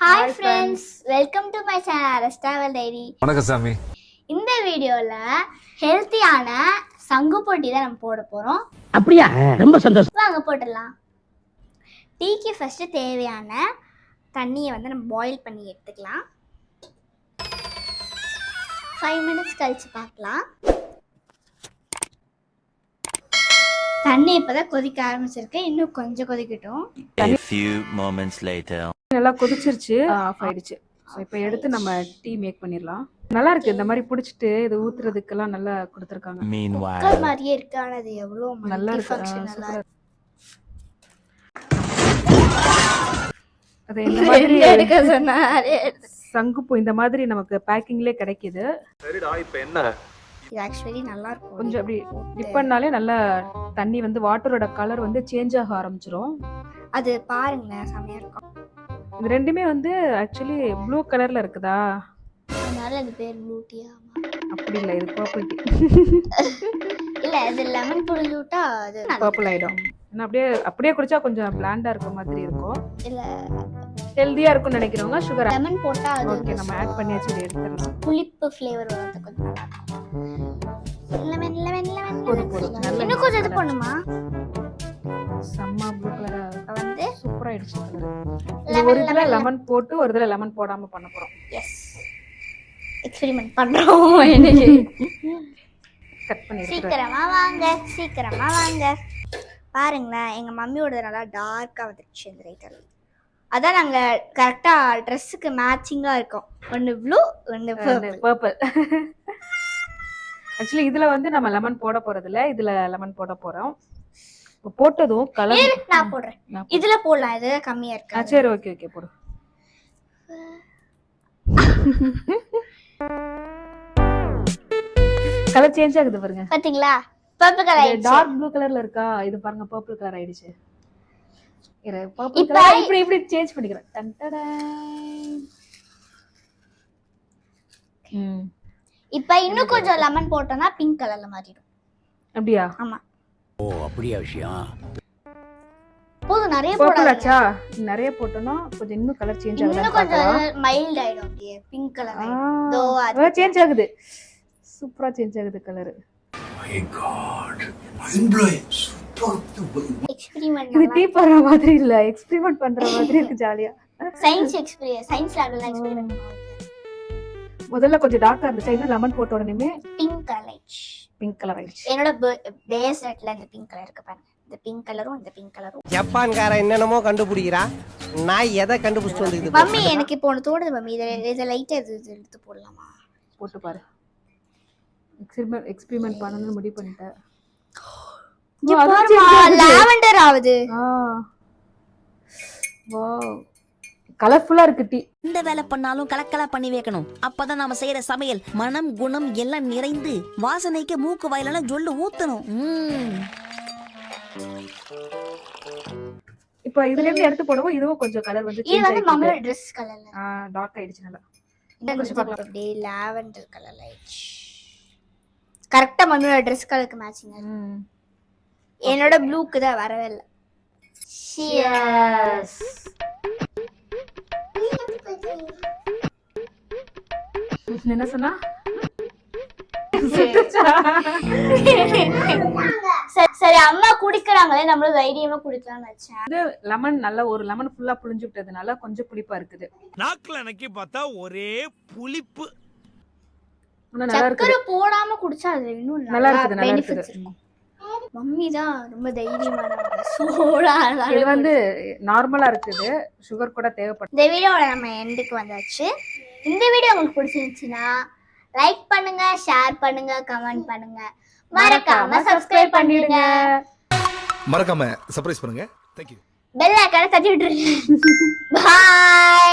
Hi friends, welcome to my channel Travel Diary. வணக்கம் சாமி. இந்த வீடியோல ஹெல்த்தியான சங்கு பொடி தான் நம்ம போட போறோம். அப்படியே ரொம்ப சந்தோஷம். வாங்க போடலாம். டீக்கு ஃபர்ஸ்ட் தேவையான தண்ணியை வந்து நம்ம பாயில் பண்ணி எடுத்துக்கலாம். 5 minutes கழிச்சு பார்க்கலாம். தண்ணி இப்பதான் கொதிக்க ஆரம்பிச்சிருக்கு. இன்னும் கொஞ்சம் கொதிக்கட்டும். A few moments later. நல்லா கொதிச்சிருச்சு, ஆஃப் ஆயிடுச்சு. ஸோ இப்போ எடுத்து நம்ம டீ மேக் பண்ணிடலாம். நல்லா இருக்கு, இந்த மாதிரி பிடிச்சிட்டு இது ஊத்துறதுக்கெல்லாம் நல்லா கொடுத்துருக்காங்க. Meanwhile, மாதிரியே இருக்கு, ஆனா அது எவ்வளவு நல்லா இருக்கு. அது இந்த மாதிரி எடுக்க சொன்னாரு. சங்குப்பூ இந்த மாதிரி நமக்கு பேக்கிங்லேயே கிடைக்குது. சரிடா, இப்போ என்ன? இது ஆக்சுவலி நல்லா இருக்கும். கொஞ்சம் அப்படி டிப் பண்ணாலே நல்லா தண்ணி வந்து வாட்டரோட கலர் வந்து சேஞ்ச் ஆக ஆரம்பிச்சிரும். அது பாருங்களேன், செமையா இருக்கும். இது ரெண்டுமே வந்து ஆக்சுவலி ப்ளூ கலர்ல இருக்குதா, அதனால அது பேர் ப்ளூ டீ. ஆமா, அப்படி இல்லை, இது பர்பிள் டீ. இல்ல இது லெமன் புழிஞ்சு விட்டா அது பர்பிள் ஆயிடும். ஏன்னா அப்படியே குடிச்சா கொஞ்சம் பிளாண்டா இருக்க மாதிரி இருக்கும். இல்ல ஹெல்தியா இருக்கும்னு நினைக்கிறவங்க சுகர் லெமன் போட்டா அது ஓகே, நம்ம ஆட் பண்ணியாச்சு. இதை எடுத்துடலாம். புளிப்பு ஃப்ளேவர் வரது கொஞ்சம் நல்லா இருக்கும். லெமன் லெமன் லெமன் போதும் போதும். நல்லா இன்னும் கொஞ்சம் இது பண்ணுமா? செம்ம ப்ளூ கலரா வந்து சூப்பரா ஆயிடுச்சு கலர். இது ஒரு இதுல லெமன் போட்டு ஒரு இதுல லெமன் போடாம பண்ண போறோம். எஸ், எக்ஸ்பெரிமென்ட் பண்றோம். இன்னைக்கு கட் பண்ணி சீக்கிரமா வாங்க, சீக்கிரமா வாங்க. பாருங்களேன், எங்க மம்மியோட நல்லா டார்க்கா வந்துருச்சு இந்த ரைட்டர். அதான் நாங்க கரெக்டா ட்ரெஸ்ஸுக்கு மேட்சிங்கா இருக்கும். ஒன்னு ப்ளூ, ஒன்னு பர்பிள். ஆக்சுவலி இதுல வந்து நம்ம லெமன் போட போறது இல்ல, இதுல லெமன் போட போறோம். இப்போ போட்டதும் கலர் நான் போடுறேன். இதுல போடலாம், இது கம்மியா இருக்கு. சரி, ஓகே ஓகே, போடு. கலர் சேஞ்ச் ஆகுது பாருங்க, பாத்தீங்களா? பர்பிள் கலர் ஆயிடுச்சு. டார்க் ப்ளூ கலர்ல இருக்கா, இது பாருங்க பர்பிள் கலர் ஆயிடுச்சு. இரு, பர்பிள் கலர் இப்படி சேஞ்ச் பண்ணிக்கிறேன். டன் டடன். இப்போ இன்னும் கொஞ்சம் லெமன் போட்டோம்னா பிங்க் கலர்ல மாறிடும். அப்படியா? ஆமா. ஓ, அப்படியா விஷயம். போதும், நிறைய போடலாச்சா? நிறைய போட்டோம்னா கொஞ்சம் இன்னும் கலர் சேஞ்ச் ஆகுது. இன்னும் கொஞ்சம் மைல்ட் ஆயிடும், அப்படியே பிங்க் கலர் ஆயிடும். தோ அது சேஞ்ச் ஆகுது, சூப்பரா சேஞ்ச் ஆகுது colour. My God, mind blowing, super. Experiment. இது டீ போடுற மாதிரி இல்ல, எக்ஸ்பெரிமென்ட் பண்ற மாதிரி இருக்கு, ஜாலியா. சயின்ஸ் எக்ஸ்பெரிமென்ட், சயின்ஸ் லேப்ல எக்ஸ்பெரிமென்ட். முதல்ல கொஞ்சம் டார்க்கா இருந்துச்சு, இன்னும் லெமன் போட்ட உடனே பிங்க் கலர் ஆயிடுச்சு. பிங்க் கலர் ஆயிடுச்சு. என்னோட பேஸ் செட்ல இந்த பிங்க் கலர் இருக்கு பாருங்க. இந்த பிங்க் கலரும் இந்த பிங்க் கலரும். ஜப்பான்கார என்னென்னமோ கண்டுபிடிக்கிறா, நான் எதை கண்டுபிடிச்சிட்டு வந்து. மம்மி எனக்கு இப்போ ஒன்று தோணுது மம்மி, இதை லைட்டா இது எடுத்து போடலாமா? போட்டு பாரு. எக்ஸ்பெரிமென்ட் பண்ணணும்னு முடிவு பண்ணிட்டேன். லாவெண்டர் ஆகுது. வாவ், கலர்ஃபுல்லா இருக்கு டீ. இந்த வேலை பண்ணாலும் கலக்கலா பண்ணி வைக்கணும். அப்பதான் நாம செய்யற சமையல் மனம் குணம் எல்லாம் நிறைந்து வாசனைக்கு மூக்கு வாயிலான ஜொல்லு ஊத்தணும். இப்போ இதுல இருந்து எடுத்து போடுவோம். இதுவும் கொஞ்சம் கலர் வந்து இது வந்து மம்மியோட Dress கலர்ல டார்க் ஆயிடுச்சு. நல்லா கொஞ்சம் பார்க்கலாம். அப்படியே லாவெண்டர் கலர்ல ஆயிடுச்சு. கரெக்ட்டா மம்மியோட Dress கலருக்கு மேட்சிங் ஆகுது. என்னோட ப்ளூக்கு தான் வரவே இல்ல. Cheers. என்ன சொன்னா? சரி, அம்மா குடிக்கறாங்களே, நம்மளும் தைரியமா குடிக்கலாம்னு நினைச்சேன். இது லெமன் நல்லா ஒரு லெமன் ஃபுல்லா புளிஞ்சு விட்டதுனால கொஞ்சம் புளிப்பா இருக்குது. நாக்குல நக்கி பார்த்தா ஒரே புளிப்பு. நல்லா இருக்கு. சக்கரை போடாம குடிச்சா அது இன்னும் நல்லா இருக்குது, நல்லா இருக்குது. மம்மி தான் ரொம்ப தைரியமானவங்க. சோடா இது வந்து நார்மலா இருக்குது, சுகர் கூட தேவைப்படும். இந்த வீடியோவோட நம்ம எண்டுக்கு வந்தாச்சு. இந்த வீடியோ உங்களுக்கு பிடிச்சிருந்துச்சுன்னா லைக் பண்ணுங்க, ஷேர் பண்ணுங்க, கமெண்ட் பண்ணுங்க, மறக்காம சப்ஸ்கிரைப் பண்ணிடுங்க. மறக்காம சர்ப்ரைஸ் பண்ணுங்க. Thank you. பெல் ஐகானை தட்டி விட்டுருங்க. பை.